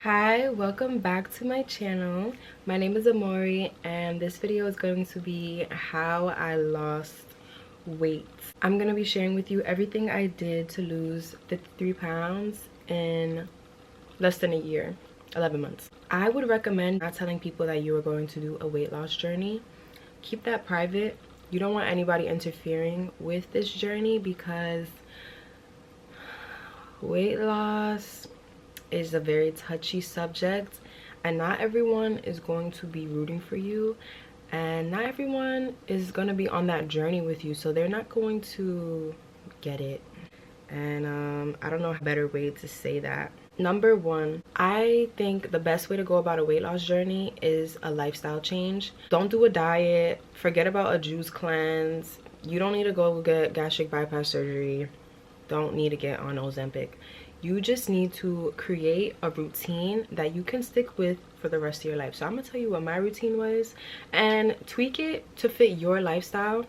Hi, welcome back to my channel. My name is Amori and this video is going to be how I lost weight. I'm going to be sharing with you everything I did to lose 53 pounds in less than a year, 11 months. I would recommend not telling people that you are going to do a weight loss journey. Keep that private. You don't want anybody interfering with this journey because weight loss is a very touchy subject and not everyone is going to be rooting for you and not everyone is going to be on that journey with you, so they're not going to get it. And I don't know a better way to say that. Number one, I think the best way to go about a weight loss journey is a lifestyle change. Don't do a diet, forget about a juice cleanse. You don't need to go get gastric bypass surgery, don't need to get on Ozempic. You just need to create a routine that you can stick with for the rest of your life. So I'm gonna tell you what my routine was and tweak it to fit your lifestyle.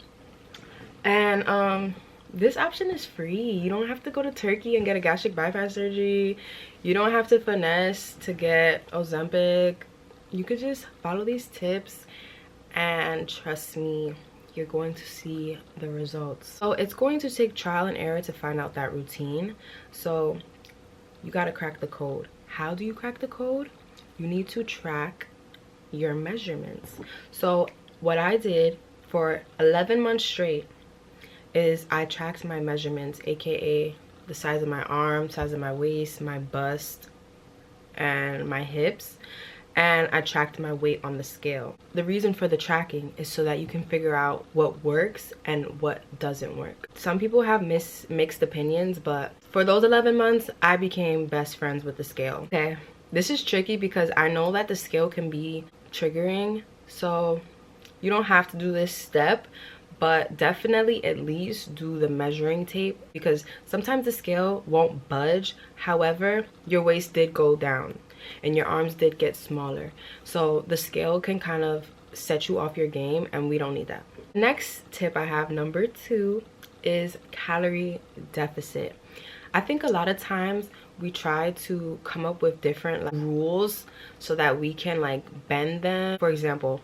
And this option is free. You don't have to go to Turkey and get a gastric bypass surgery. You don't have to finesse to get Ozempic. You could just follow these tips and trust me, you're going to see the results. So it's going to take trial and error to find out that routine. So you got to crack the code. How do you crack the code? You need to track your measurements. So what I did for 11 months straight is I tracked my measurements, aka the size of my arm, size of my waist, my bust, and my hips. And I tracked my weight on the scale. The reason for the tracking is so that you can figure out what works and what doesn't work. Some people have mixed opinions, but for those 11 months, I became best friends with the scale. Okay, this is tricky because I know that the scale can be triggering, so you don't have to do this step, but definitely at least do the measuring tape because sometimes the scale won't budge. However, your waist did go down and your arms did get smaller, so the scale can kind of set you off your game and we don't need that. Next tip I have, number 2, is calorie deficit. I think a lot of times we try to come up with different rules so that we can bend them. For example,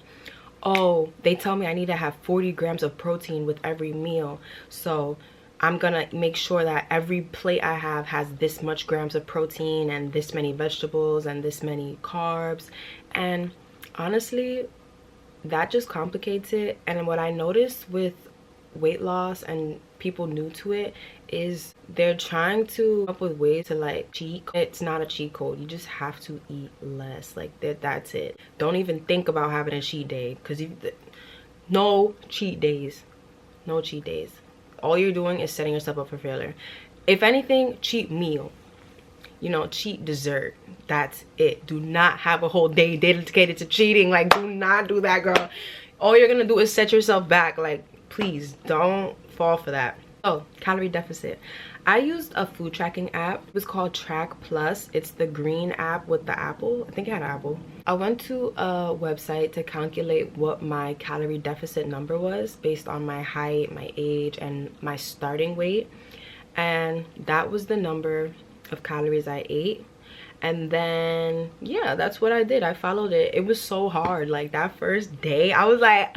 oh, they tell me I need to have 40 grams of protein with every meal, so I'm gonna make sure that every plate I have has this much grams of protein and this many vegetables and this many carbs. And honestly, that just complicates it. And what I noticed with weight loss and people new to it is they're trying to come up with ways to cheat. It's not a cheat code. You just have to eat less. That's it. Don't even think about having a cheat day, because no cheat days. No cheat days. All you're doing is setting yourself up for failure. If anything, cheat meal, cheat dessert. That's it. Do not have a whole day dedicated to cheating. Do not do that, girl. All you're gonna do is set yourself back. Please don't fall for that. Oh, calorie deficit. I used a food tracking app. It was called Track Plus. It's the green app with the apple. I think it had apple. I went to a website to calculate what my calorie deficit number was based on my height, my age, and my starting weight. And that was the number of calories I ate. And then, yeah, that's what I did. I followed it. It was so hard. That first day, I was like,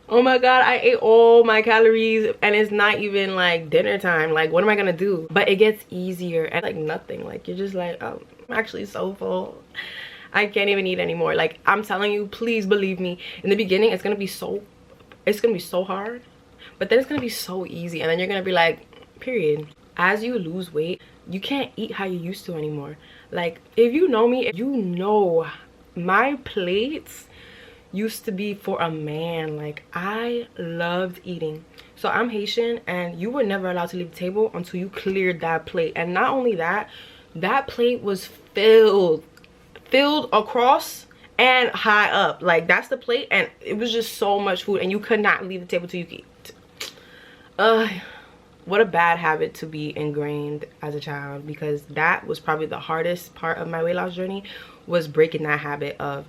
oh my god, I ate all my calories and it's not even dinner time. What am I gonna do? But it gets easier and nothing. You're just oh, I'm actually so full. I can't even eat anymore. I'm telling you, please believe me. In the beginning, it's gonna be so hard, but then it's gonna be so easy, and then you're gonna be period. As you lose weight, you can't eat how you used to anymore. If you know me, you know my plates used to be for a man. I loved eating. So I'm Haitian, and you were never allowed to leave the table until you cleared that plate. And not only that, that plate was filled across and high up. That's the plate, and it was just so much food, and you could not leave the table till you could eat. What a bad habit to be ingrained as a child, because that was probably the hardest part of my weight loss journey, was breaking that habit of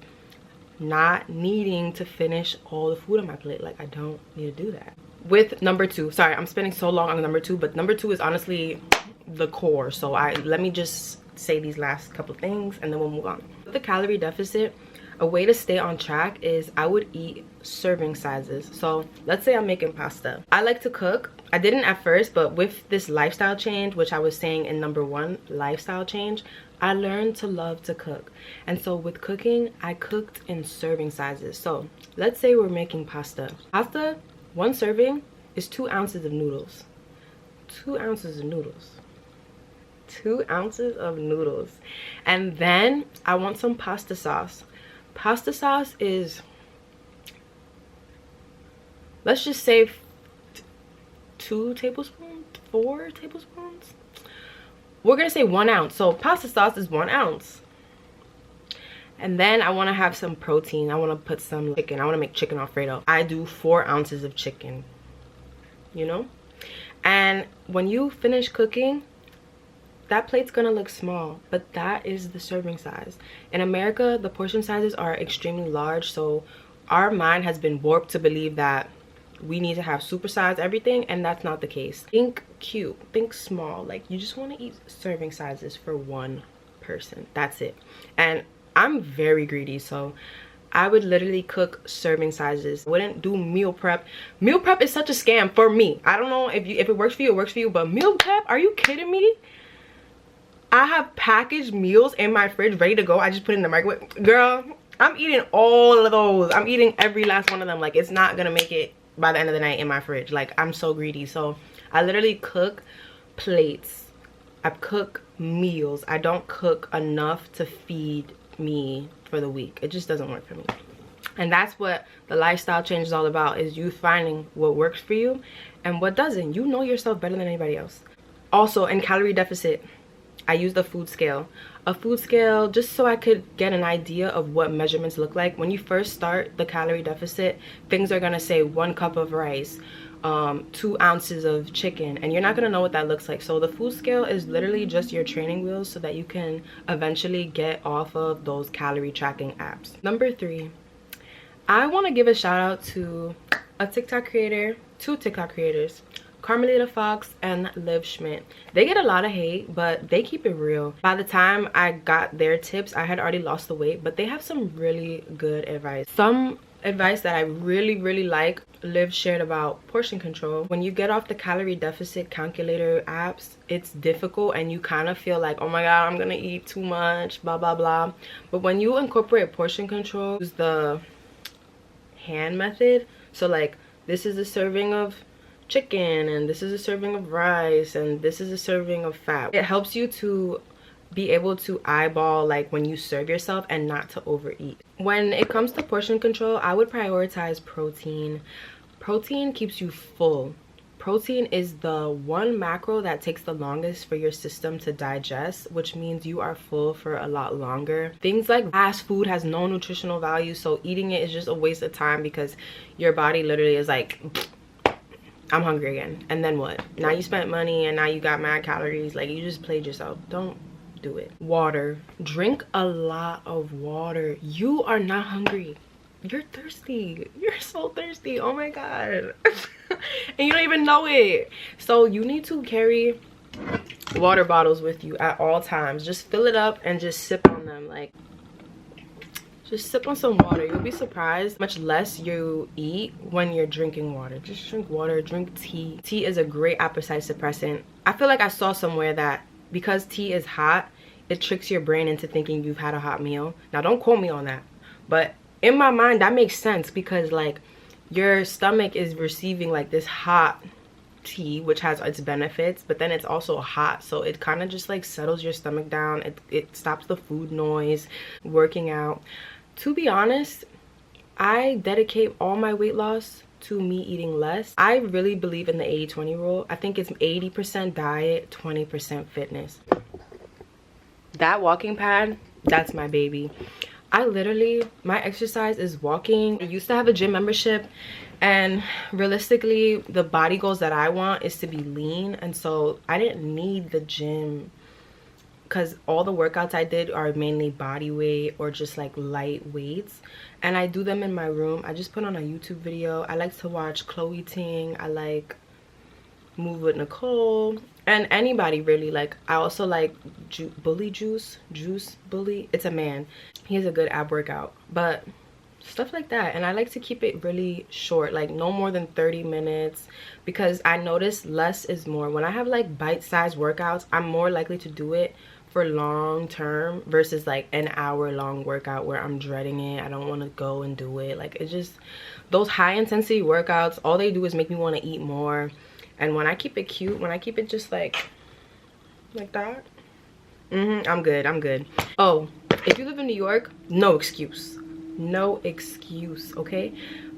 not needing to finish all the food on my plate. I don't need to do that. With number 2, sorry, I'm spending so long on number 2, but number 2 is honestly the core. So let me just say these last couple things and then we'll move on. With the calorie deficit, a way to stay on track is I would eat serving sizes. So let's say I'm making pasta. I like to cook. I didn't at first, but with this lifestyle change, which I was saying in number 1, lifestyle change, I learned to love to cook. And so with cooking, I cooked in serving sizes. So let's say we're making pasta. Pasta, 1 serving is 2 ounces of noodles. 2 ounces of noodles. 2 ounces of noodles. And then I want some pasta sauce. Pasta sauce is, let's just say 2 tablespoons, 4 tablespoons. We're gonna say 1 ounce. So pasta sauce is 1 ounce. And then I want to have some protein. I want to put some chicken. I want to make chicken Alfredo. I do 4 ounces of chicken, you know? And when you finish cooking, that plate's gonna look small, but that is the serving size. In America, the portion sizes are extremely large, so our mind has been warped to believe that we need to have supersize everything, and that's not the case. Think cute, think small. Like, you just want to eat serving sizes for 1 person. That's it. And I'm very greedy, so I would literally cook serving sizes. Wouldn't do meal prep. Meal prep is such a scam for me. I don't know if it works for you, it works for you, but meal prep, are you kidding me? I have packaged meals in my fridge ready to go. I just put it in the microwave. Girl, I'm eating all of those. I'm eating every last one of them. Like, it's not gonna make it by the end of the night in my fridge. Like, I'm so greedy. So I literally cook plates. I cook meals. I don't cook enough to feed me for the week. It just doesn't work for me. And that's what the lifestyle change is all about, is you finding what works for you and what doesn't. You know yourself better than anybody else. Also, in calorie deficit, I used a food scale. A food scale just so I could get an idea of what measurements look like. When you first start the calorie deficit, things are gonna say 1 cup of rice, 2 ounces of chicken, and you're not gonna know what that looks like. So the food scale is literally just your training wheels so that you can eventually get off of those calorie tracking apps. Number 3, I want to give a shout out to a TikTok creator, 2 TikTok creators, Carmelita Fox and Liv Schmidt. They get a lot of hate, but they keep it real. By the time I got their tips, I had already lost the weight, but they have some really good advice. Some advice that I really like, Liv shared about portion control. When you get off the calorie deficit calculator apps, it's difficult and you kind of feel like, oh my god, I'm gonna eat too much, blah blah blah. But when you incorporate portion control, use the hand method. So like, this is a serving of chicken, and this is a serving of rice, and this is a serving of fat. It helps you to be able to eyeball like when you serve yourself and not to overeat. When it comes to portion control, I would prioritize protein. Protein keeps you full. Protein is the 1 macro that takes the longest for your system to digest, which means you are full for a lot longer. Things like fast food has no nutritional value, so eating it is just a waste of time because your body literally is like, I'm hungry again. And then what? Now you spent money and now you got mad calories. Like, you just played yourself. Don't do it. Water. Drink a lot of water. You are not hungry. You're thirsty. You're so thirsty. Oh my god. And you don't even know it. So you need to carry water bottles with you at all times. Just fill it up and just sip on them. Like, just sip on some water. You'll be surprised much less you eat when you're drinking water. Just drink water, drink tea. Tea is a great appetite suppressant. I feel like I saw somewhere that because tea is hot, it tricks your brain into thinking you've had a hot meal. Now, don't quote me on that, but in my mind, that makes sense because like your stomach is receiving like this hot tea, which has its benefits, but then it's also hot, so it kind of just like settles your stomach down. It stops the food noise. Working out. To be honest, I dedicate all my weight loss to me eating less. I really believe in the 80-20 rule. I think it's 80% diet, 20% fitness. That walking pad, that's my baby. I literally, my exercise is walking. I used to have a gym membership, and realistically the body goals that I want is to be lean, and so I didn't need the gym because all the workouts I did are mainly body weight or just like light weights, and I do them in my room. I just put on a YouTube video. I like to watch Chloe Ting. I like Move with Nicole. and anybody really. Like I also like Bully Juice Bully. It's a man. He has a good ab workout, but stuff like that. And I like to keep it really short, like no more than 30 minutes, because I notice less is more. When I have like bite-sized workouts, I'm more likely to do it for long term versus like an hour long workout where I'm dreading it. I don't want to go and do it. Like it's just those high intensity workouts, all they do is make me want to eat more. And when I keep it cute, when I keep it just like that, I'm good. Oh, if you live in New York, no excuse, okay?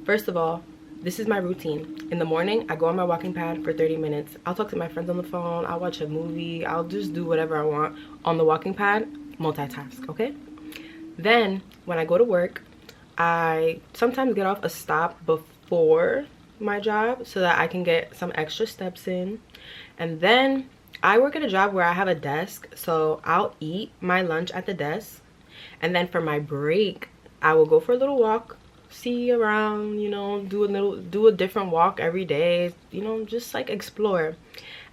First of all, this is my routine. In the morning, I go on my walking pad for 30 minutes. I'll talk to my friends on the phone, I'll watch a movie, I'll just do whatever I want on the walking pad, multitask, okay? Then when I go to work, I sometimes get off a stop before my job so that I can get some extra steps in. And then I work at a job where I have a desk, so I'll eat my lunch at the desk, and then for my break I will go for a little walk, see around, you know, do a different walk every day, you know, just like explore.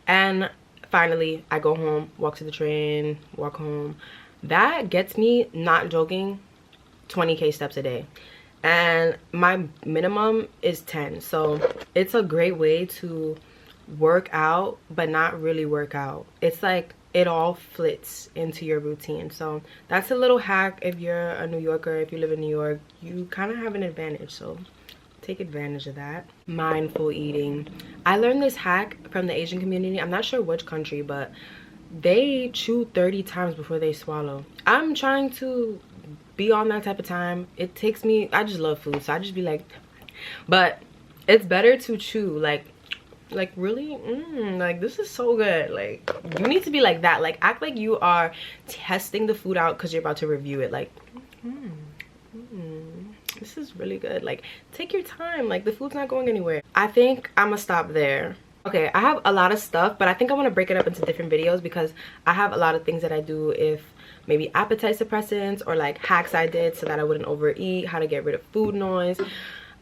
And finally I go home, walk to the train, walk home. That gets me, not joking, 20k steps a day, and my minimum is 10. So it's a great way to work out but not really work out. It's like it all flits into your routine. So that's a little hack. If you're a New Yorker, if you live in New York, you kind of have an advantage, so take advantage of that. Mindful eating. I learned this hack from the Asian community. I'm not sure which country, but they chew 30 times before they swallow. I'm trying to be on that type of time. It takes me, I just love food, so I just be like, but it's better to chew like really, like this is so good. Like you need to be like that. Like act like you are testing the food out because you're about to review it. Like this is really good. Like take your time. Like the food's not going anywhere. I think I'm gonna stop there. Okay, I have a lot of stuff, but I think I want to break it up into different videos because I have a lot of things that I do, if maybe appetite suppressants or like hacks I did so that I wouldn't overeat, how to get rid of food noise.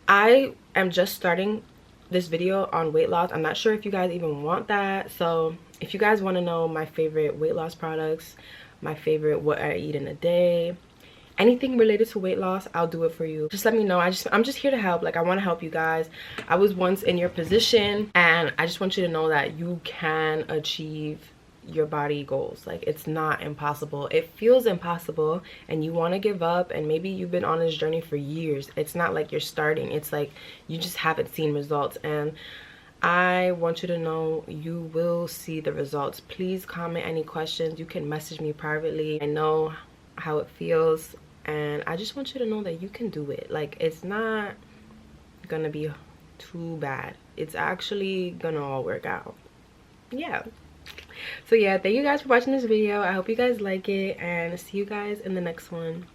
I am just starting this video on weight loss. I'm not sure if you guys even want that. So if you guys want to know my favorite weight loss products, my favorite what I eat in a day, anything related to weight loss, I'll do it for you. Just let me know. I'm just here to help. Like I want to help you guys. I was once in your position and I just want you to know that you can achieve your body goals. Like it's not impossible. It feels impossible and you want to give up, and maybe you've been on this journey for years. It's not like you're starting, it's like you just haven't seen results, and I want you to know you will see the results. Please comment any questions. You can message me privately. I know how it feels, and I just want you to know that you can do it. Like it's not gonna be too bad. It's actually gonna all work out. Yeah. So yeah, thank you guys for watching this video. I hope you guys like it, and see you guys in the next one.